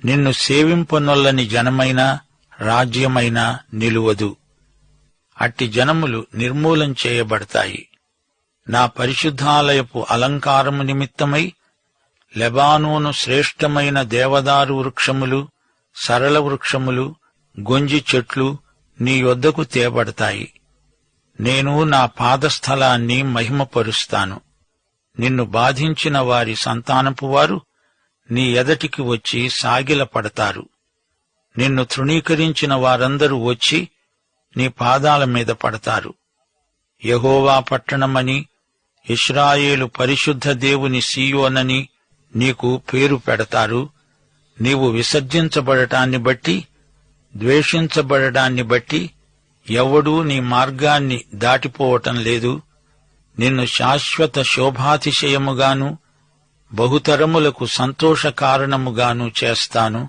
నిన్ను సేవింపనొల్లని జనమైనా రాజ్యమైనా నిలువదు. అట్టి జనములు నిర్మూలం చేయబడతాయి. నా పరిశుద్ధాలయపు అలంకారము నిమిత్తమై లెబానోను శ్రేష్టమైన దేవదారు వృక్షములు, సరళ వృక్షములు, గొంజి చెట్లు నీ యొద్దకు తేబడతాయి. నేను నా పాదస్థలాన్ని మహిమపరుస్తాను. నిన్ను బాధించిన వారి సంతానపు వారు నీ ఎదటికి వచ్చి సాగిలపడతారు. నిన్ను తృణీకరించిన వారందరూ వచ్చి నీ పాదాల మీద పడతారు. యెహోవా పట్టణమని, ఇశ్రాయేలు పరిశుద్ధ దేవుని సీయోనని నీకు పేరు పెడతారు. నీవు విసర్జించబడటాన్ని బట్టి, ద్వేషించబడడాన్ని బట్టి ఎవడూ నీ మార్గాన్ని దాటిపోవటం లేదు. నిన్ను శాశ్వత శోభాతిశయముగాను బహుతరములకు సంతోష కారణముగాను చేస్తాను.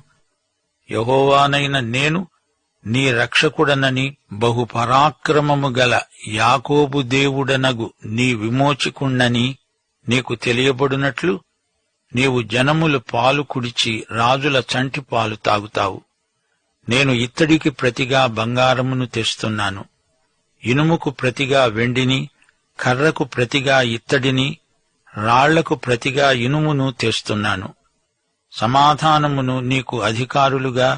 యెహోవానైన నేను నీ రక్షకుడనని, బహుపరాక్రమము గల యాకోబు దేవుడనగు నీ విమోచకుణ్ణని నీకు తెలియబడునట్లు నీవు జనముల పాలు కుడిచి రాజుల చంటి పాలు తాగుతావు. నేను ఇత్తడికి ప్రతిగా బంగారమును తెస్తున్నాను, ఇనుముకు ప్రతిగా వెండిని, కర్రకు ప్రతిగా ఇత్తడిని, రాళ్లకు ప్రతిగా ఇనుమును తెస్తున్నాను. సమాధానమును నీకు అధికారులుగా,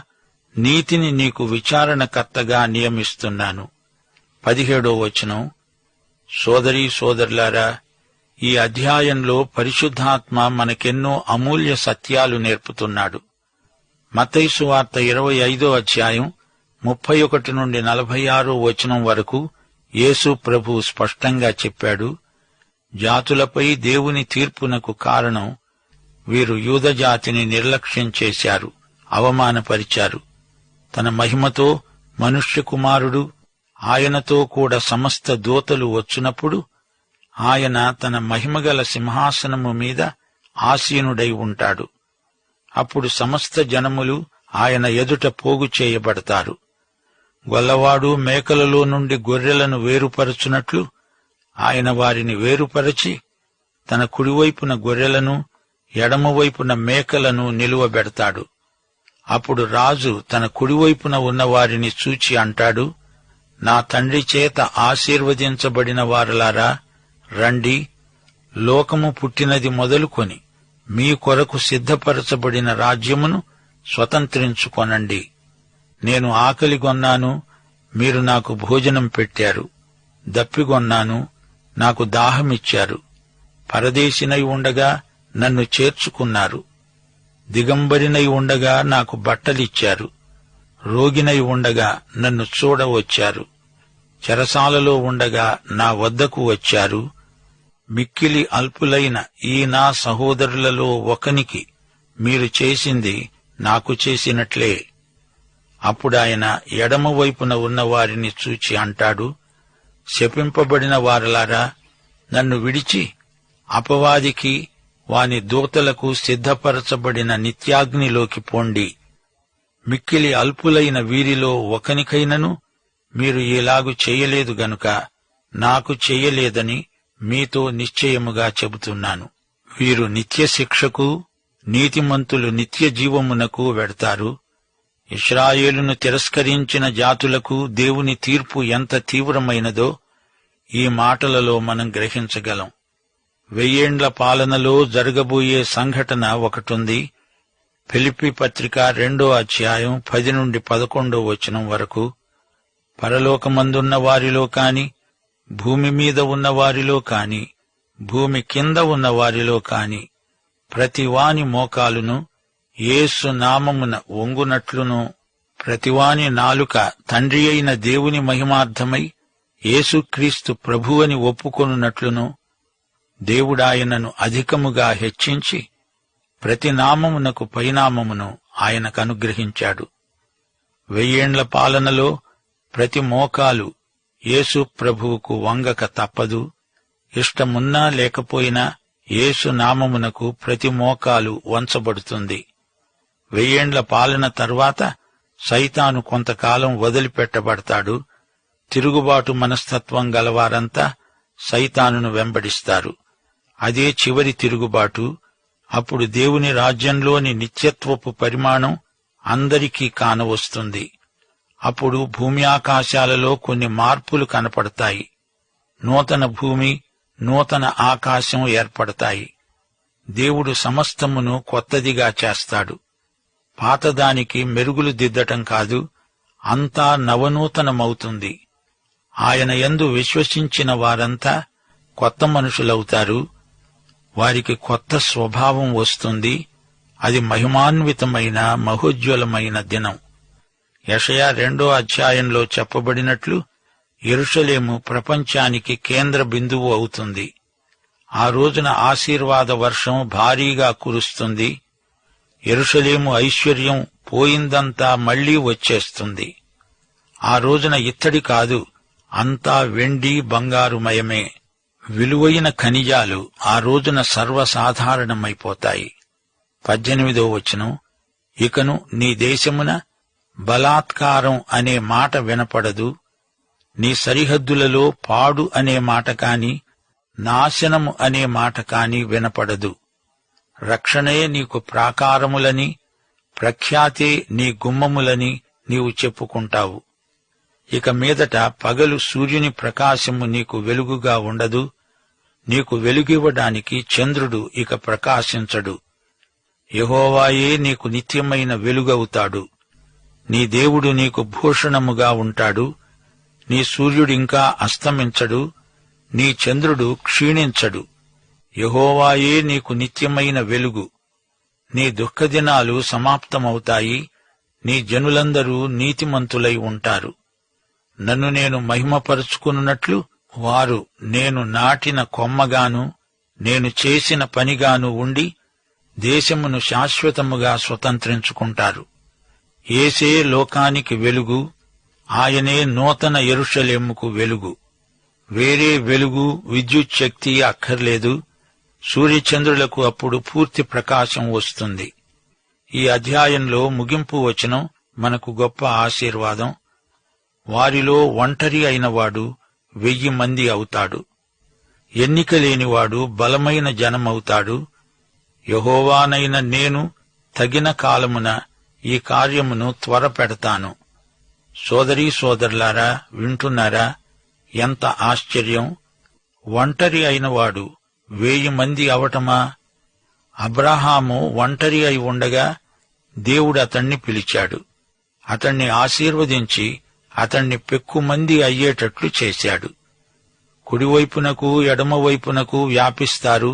నీతిని నీకు విచారణకర్తగా నియమిస్తున్నాను. 17వ వచనం. సోదరీ సోదరులారా, ఈ అధ్యాయంలో పరిశుద్ధాత్మ మనకెన్నో అమూల్య సత్యాలు నేర్పుతున్నాడు. మత్తయి సువార్త 25వ అధ్యాయం 31 నుండి 46వ వచనం వరకు యేసు ప్రభువు స్పష్టంగా చెప్పాడు, జాతులపై దేవుని తీర్పునకు కారణం వీరు యూదజాతిని నిర్లక్ష్యం చేశారు, అవమానపరిచారు. తన మహిమతో మనుష్య కుమారుడు, ఆయనతో కూడా సమస్త దూతలు వచ్చినప్పుడు ఆయన తన మహిమగల సింహాసనము మీద ఆసీనుడై ఉంటాడు. అప్పుడు సమస్త జనములు ఆయన ఎదుట పోగు చేయబడతారు. గొల్లవాడు మేకలలో నుండి గొర్రెలను వేరుపరచునట్లు ఆయన వారిని వేరుపరచి తన కుడివైపున గొర్రెలను, ఎడమవైపున మేకలను నిలువబెడతాడు. అప్పుడు రాజు తన కుడివైపున ఉన్నవారిని చూచి అంటాడు, నా తండ్రి చేత ఆశీర్వదించబడిన వారలారా, రండి, లోకము పుట్టినది మొదలుకొని మీ కొరకు సిద్ధపరచబడిన రాజ్యమును స్వతంత్రించుకొనండి. నేను ఆకలిగొన్నాను, మీరు నాకు భోజనం పెట్టారు. దప్పిగొన్నాను, నాకు దాహమిచ్చారు. పరదేశినై ఉండగా నన్ను చేర్చుకున్నారు. దిగంబరినై ఉండగా నాకు బట్టలిచ్చారు. రోగినై ఉండగా నన్ను చూడవచ్చారు. చెరసాలలో ఉండగా నా వద్దకు వచ్చారు. మిక్కిలి అల్పులైన ఈ నా సహోదరులలో ఒకనికి మీరు చేసింది నాకు చేసినట్లే. అప్పుడాయన ఎడమవైపున ఉన్నవారిని చూచి అంటాడు, శపింపబడిన వారలారా, నన్ను విడిచి అపవాదికి, వాని దూతలకు సిద్ధపరచబడిన నిత్యాగ్నిలోకి పోండి. మిక్కిలి అల్పులైన వీరిలో ఒకనికైనను మీరు ఇలాగు చేయలేదు గనుక నాకు చెయ్యలేదని మీతో నిశ్చయముగా చెబుతున్నాను. వీరు నిత్యశిక్షకు, నీతిమంతులు నిత్య జీవమునకు వెడతారు. ఇశ్రాయేలును తిరస్కరించిన జాతులకు దేవుని తీర్పు ఎంత తీవ్రమైనదో ఈ మాటలలో మనం గ్రహించగలం. 1000 ఏండ్ల పాలనలో జరగబోయే సంఘటన ఒకటుంది. ఫిలిప్పీ పత్రిక 2వ అధ్యాయం 10 నుండి 11వ వచనం వరకు. పరలోకమందున్న వారిలో కాని, భూమి మీద ఉన్న వారిలో కాని, భూమి కింద ఉన్న వారిలో కాని ప్రతివాని మోకాలును యేసు నామమున వంగునట్లును, ప్రతివాని నాలుక తండ్రి అయిన దేవుని మహిమార్థమై యేసుక్రీస్తు ప్రభువని ఒప్పుకొనున్నట్లును, దేవుడాయనను అధికముగా హెచ్చించి ప్రతి నామమునకు పైనామమును ఆయనకు అనుగ్రహించాడు. 1000 ఏండ్ల పాలనలో ప్రతి మోకాలు యేసు ప్రభువుకు వంగక తప్పదు. ఇష్టమున్నా లేకపోయినా యేసు నామమునకు ప్రతి మోకాలు వంచబడుతుంది. 1000 ఏండ్ల పాలన తర్వాత సైతాను కొంతకాలం వదిలిపెట్టబడతాడు. తిరుగుబాటు మనస్తత్వం గలవారంతా సైతానును వెంబడిస్తారు. అదే చివరి తిరుగుబాటు. అప్పుడు దేవుని రాజ్యంలోని నిత్యత్వపు పరిమాణం అందరికీ కానవస్తుంది. అప్పుడు భూమి ఆకాశాలలో కొన్ని మార్పులు కనపడతాయి. నూతన భూమి, నూతన ఆకాశం ఏర్పడతాయి. దేవుడు సమస్తమును కొత్తదిగా చేస్తాడు. పాతదానికి మెరుగులు దిద్దటం కాదు, అంతా నవనూతనమవుతుంది. ఆయన యందు విశ్వసించిన వారంతా కొత్త మనుషులవుతారు. వారికి కొత్త స్వభావం వస్తుంది. అది మహిమాన్వితమైన మహోజ్వలమైన దినం. యెషయా 2వ అధ్యాయంలో చెప్పబడినట్లు యెరూషలేము ప్రపంచానికి కేంద్ర బిందువు అవుతుంది. ఆ రోజున ఆశీర్వాద వర్షం భారీగా కురుస్తుంది. యెరూషలేము ఐశ్వర్యం పోయిందంతా మళ్లీ వచ్చేస్తుంది. ఆ రోజున ఇత్తడి కాదు, అంతా వెండి బంగారుమయమే. విలువైన ఖనిజాలు ఆ రోజున సర్వసాధారణమైపోతాయి. 18వ వచనం, ఇకను నీ దేశమున బలాత్కారం అనే మాట వినపడదు. నీ సరిహద్దులలో పాడు అనే మాట కాని, నాశనము అనే మాట కాని వినపడదు. రక్షణే నీకు ప్రాకారములని, ప్రఖ్యాతే నీ గుమ్మములని నీవు చెప్పుకుంటావు. ఇక మీదట పగలు సూర్యుని ప్రకాశము నీకు వెలుగుగా ఉండదు. నీకు వెలుగివ్వడానికి చంద్రుడు ఇక ప్రకాశించడు. యెహోవాయే నీకు నిత్యమైన వెలుగవుతాడు. నీ దేవుడు నీకు భూషణముగా ఉంటాడు. నీ సూర్యుడింకా అస్తమించడు, నీ చంద్రుడు క్షీణించడు. యెహోవాయే నీకు నిత్యమైన వెలుగు. నీ దుఃఖదినాలు సమాప్తమవుతాయి. నీ జనులందరూ నీతిమంతులై ఉంటారు. నన్ను నేను మహిమపరుచుకున్నట్లు వారు నేను నాటిన కొమ్మగాను, నేను చేసిన పనిగాను ఉండి దేశమును శాశ్వతముగా స్వతంత్రించుకుంటారు. యేసే లోకానికి వెలుగు. ఆయనే నూతన యెరూషలేముకు వెలుగు. వేరే వెలుగు, విద్యుత్ శక్తి అక్కర్లేదు. సూర్యచంద్రులకు అప్పుడు పూర్తి ప్రకాశం వస్తుంది. ఈ అధ్యాయంలో ముగింపు వచనం మనకు గొప్ప ఆశీర్వాదం. వారిలో ఒంటరి అయినవాడు 1000 మంది అవుతాడు. ఎన్నిక లేనివాడు బలమైన జనమవుతాడు. యెహోవానైన నేను తగిన కాలమున ఈ కార్యమును త్వరపెడతాను. సోదరీ సోదరులారా, వింటున్నారా? ఎంత ఆశ్చర్యం! ఒంటరి అయినవాడు 1000 మంది అవటమా? అబ్రాహాము ఒంటరి అయి ఉండగా దేవుడు అతణ్ణి పిలిచాడు. అతణ్ణి ఆశీర్వదించి అతణ్ణి పెక్కుమంది అయ్యేటట్లు చేశాడు. కుడివైపునకు ఎడమవైపునకు వ్యాపిస్తారు.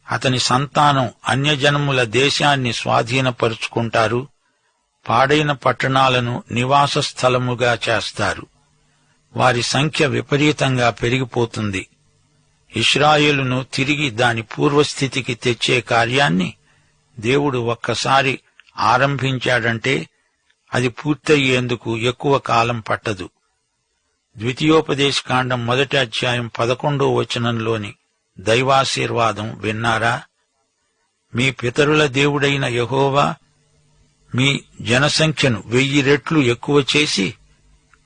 అతని సంతానం అన్యజనముల దేశాన్ని స్వాధీనపరుచుకుంటారు. పాడైన పట్టణాలను నివాస స్థలముగా చేస్తారు. వారి సంఖ్య విపరీతంగా పెరిగిపోతుంది. ఇశ్రాయేలును తిరిగి దాని పూర్వస్థితికి తెచ్చే కార్యాన్ని దేవుడు ఒక్కసారి ఆరంభించాడంటే అది పూర్తయ్యేందుకు ఎక్కువ కాలం పట్టదు. ద్వితీయోపదేశకాండం 1వ అధ్యాయం 11వ వచనంలోని దైవాశీర్వాదం విన్నారా? మీ పితరుల దేవుడైన యెహోవా మీ జనసంఖ్యను 1000 రెట్లు ఎక్కువ చేసి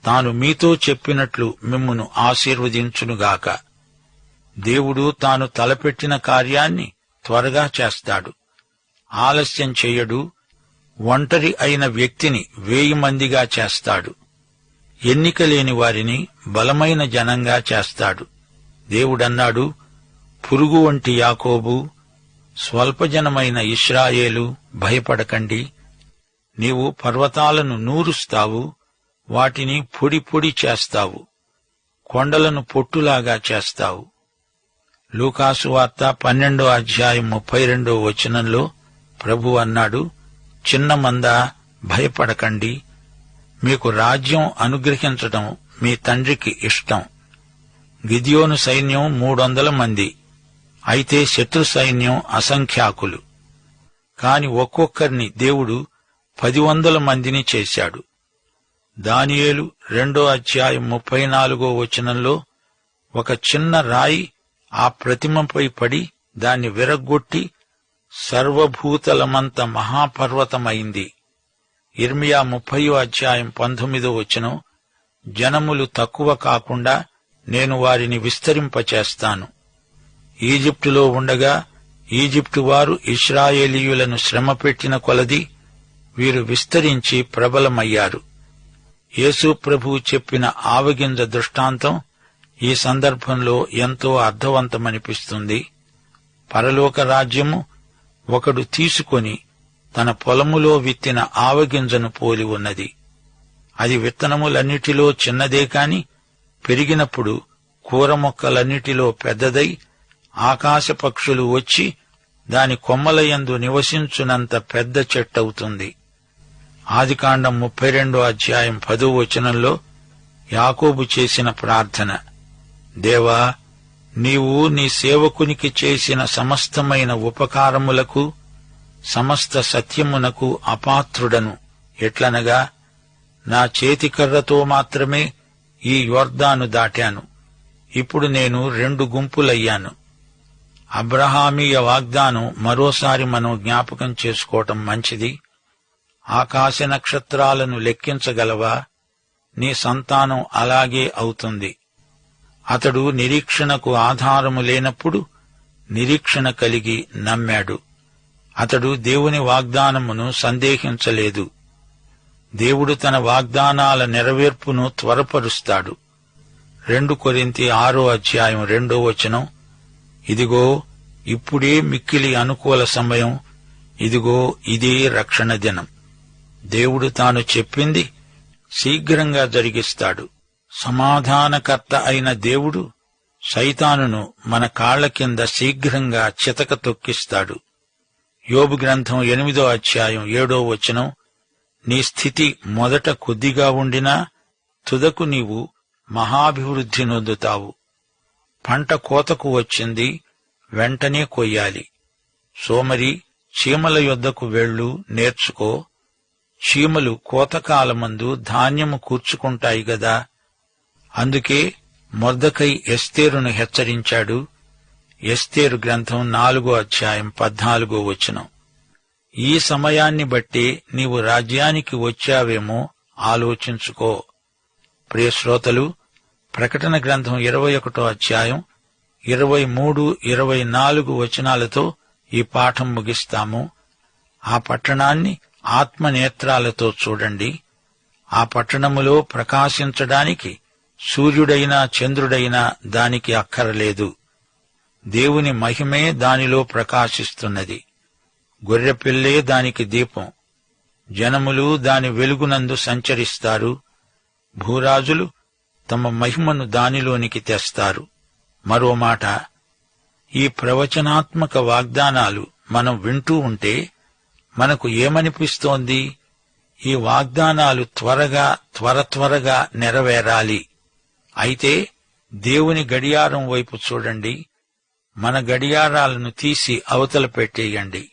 తాను మీతో చెప్పినట్లు మిమ్మును ఆశీర్వదించునుగాక. దేవుడు తాను తలపెట్టిన కార్యాన్ని త్వరగా చేస్తాడు. ఆలస్యం చెయ్యడు. ఒంటరి అయిన వ్యక్తిని 1000 మందిగా చేస్తాడు. ఎన్నిక లేని వారిని బలమైన జనంగా చేస్తాడు. దేవుడన్నాడు, పురుగు వంటి యాకోబు, స్వల్పజనమైన ఇశ్రాయేలు, భయపడకండి. నీవు పర్వతాలను నూరుస్తావు, వాటిని పొడి పొడి చేస్తావు, కొండలను పొట్టులాగా చేస్తావు. లూకాసు వార్త 12వ అధ్యాయం 32వ వచనంలో ప్రభు అన్నాడు, చిన్న మంద, భయపడకండి. మీకు రాజ్యం అనుగ్రహించటం మీ తండ్రికి ఇష్టం. గిద్యోను సైన్యం 300 మంది, అయితే శత్రు సైన్యం అసంఖ్యాకులు. కాని ఒక్కొక్కరిని దేవుడు 10,000 మందిని చేశాడు. దానియేలు 2వ అధ్యాయం 34వ వచనంలో ఒక చిన్న రాయి ఆ ప్రతిమపై పడి దాన్ని విరగ్గొట్టి సర్వభూతలమంత మహాపర్వతమైంది. యిర్మీయా 30వ అధ్యాయం 19వ వచనం, జనములు తక్కువ కాకుండా నేను వారిని విస్తరింపచేస్తాను. ఈజిప్టులో ఉండగా ఈజిప్టు వారు ఇశ్రాయేలీయులను శ్రమపెట్టిన కొలది వీరు విస్తరించి ప్రబలమయ్యారు. యేసు ప్రభువు చెప్పిన ఆవగింజ దృష్టాంతం ఈ సందర్భంలో ఎంతో అర్థవంతమనిపిస్తుంది. పరలోక రాజ్యము ఒకడు తీసుకొని తన పొలములో విత్తిన ఆవగింజను పోలి ఉన్నది. అది విత్తనములన్నిటిలో చిన్నదే కాని పెరిగినప్పుడు కూర మొక్కలన్నిటిలో పెద్దదై ఆకాశ పక్షులు వచ్చి దాని కొమ్మలయందు నివసించునంత పెద్ద చెట్టవుతుంది. ఆదికాండం 32:10 యాకోబు చేసిన ప్రార్థన, దేవా, నీవు నీ సేవకునికి చేసిన సమస్తమైన ఉపకారములకు సమస్త సత్యమునకు అపాత్రుడను. ఎట్లనగా, నా చేతికర్రతో మాత్రమే ఈ యొర్దాను దాటాను, ఇప్పుడు నేను 2 గుంపులయ్యాను. అబ్రహామీయ వాగ్దానం మరోసారి మనం జ్ఞాపకం చేసుకోవటం మంచిది. ఆకాశ నక్షత్రాలను లెక్కించగలవా? నీ సంతానం అలాగే అవుతుంది. అతడు నిరీక్షణకు ఆధారము లేనప్పుడు నిరీక్షణ కలిగి నమ్మాడు. అతడు దేవుని వాగ్దానమును సందేహించలేదు. దేవుడు తన వాగ్దానాల నెరవేర్పును త్వరపరుస్తాడు. 2 కొరింథీ 6:2 ఇదిగో, ఇప్పుడే మిక్కిలి అనుకూల సమయం, ఇదిగో ఇదే రక్షణ దినం. దేవుడు తాను చెప్పింది శీఘ్రంగా జరిగిస్తాడు. సమాధానకర్త అయిన దేవుడు సైతానును మన కాళ్ల కింద శీఘ్రంగా చితక తొక్కిస్తాడు. యోబు గ్రంథం 8:7 నీ స్థితి మొదట కొద్దిగా ఉండినా తుదకు నీవు మహాభివృద్ధి నొందుతావు. పంట కోతకు వచ్చింది, వెంటనే కొయ్యాలి. సోమరి, చీమల యొద్దకు వెళ్ళు, నేర్చుకో. చీమలు కోతకాలమందు ధాన్యము కూర్చుకుంటాయి గదా. అందుకే మొర్దెకై ఎస్తేరును హెచ్చరించాడు. ఎస్తేరు గ్రంథం 4:14 ఈ సమయాన్ని బట్టి నీవు రాజ్యానికి వచ్చావేమో ఆలోచించుకో. ప్రియశ్రోతలు, ప్రకటన గ్రంథం 21:23-24 ఈ పాఠం ముగిస్తాము. ఆ పట్టణాన్ని ఆత్మనేత్రాలతో చూడండి. ఆ పట్టణములో ప్రకాశించడానికి సూర్యుడైనా చంద్రుడైనా దానికి అక్కరలేదు. దేవుని మహిమే దానిలో ప్రకాశిస్తున్నది. గొర్రెపిల్లే దానికి దీపం. జనములు దాని వెలుగునందు సంచరిస్తారు. భూరాజులు తమ మహిమను దానిలోనికి తెస్తారు. మరో మాట, ఈ ప్రవచనాత్మక వాగ్దానాలు మనం వింటూ ఉంటే మనకు ఏమనిపిస్తోంది? ఈ వాగ్దానాలు త్వరగా నెరవేరాలి. అయితే దేవుని గడియారం వైపు చూడండి. మన గడియారాలను తీసి అవతల పెట్టేయండి.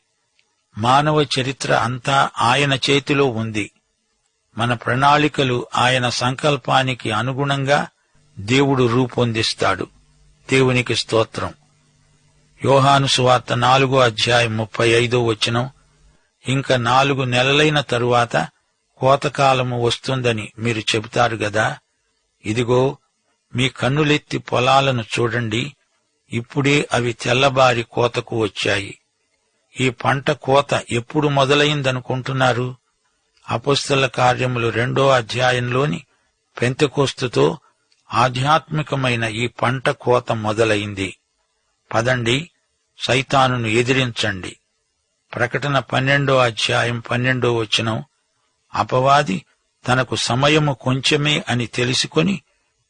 మానవ చరిత్ర అంతా ఆయన చేతిలో ఉంది. మన ప్రణాళికలు ఆయన సంకల్పానికి అనుగుణంగా దేవుడు రూపొందిస్తాడు. దేవునికి స్తోత్రం. యోహాను సువార్త 4:35 ఇంకా 4 నెలలైన తరువాత కోతకాలము వస్తుందని మీరు చెబుతారు గదా. ఇదిగో, మీ కన్నులెత్తి పొలాలను చూడండి. ఇప్పుడే అవి తెల్లబారి కోతకు వచ్చాయి. ఈ పంట కోత ఎప్పుడు మొదలైందనుకుంటున్నారు? అపొస్తలుల కార్యములు 2 పెంతెకోస్తుతో ఆధ్యాత్మికమైన ఈ పంట కోత మొదలైంది. పదండి, సైతానును ఎదిరించండి. ప్రకటన 12:12 అపవాది తనకు సమయము కొంచెమే అని తెలుసుకొని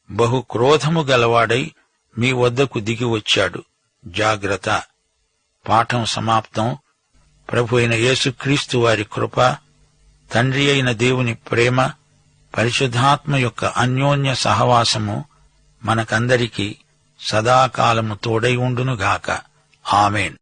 బహు క్రోధము గలవాడై మీ వద్దకు దిగి వచ్చాడు. జాగ్రత్త. పాఠం సమాప్తం. ప్రభు అయిన యేసుక్రీస్తు వారి కృప, తండ్రి అయిన దేవుని ప్రేమ, పరిశుద్ధాత్మ యొక్క అన్యోన్య సహవాసము మనకందరికీ సదాకాలము తోడై ఉండునుగాక. ఆమేన్.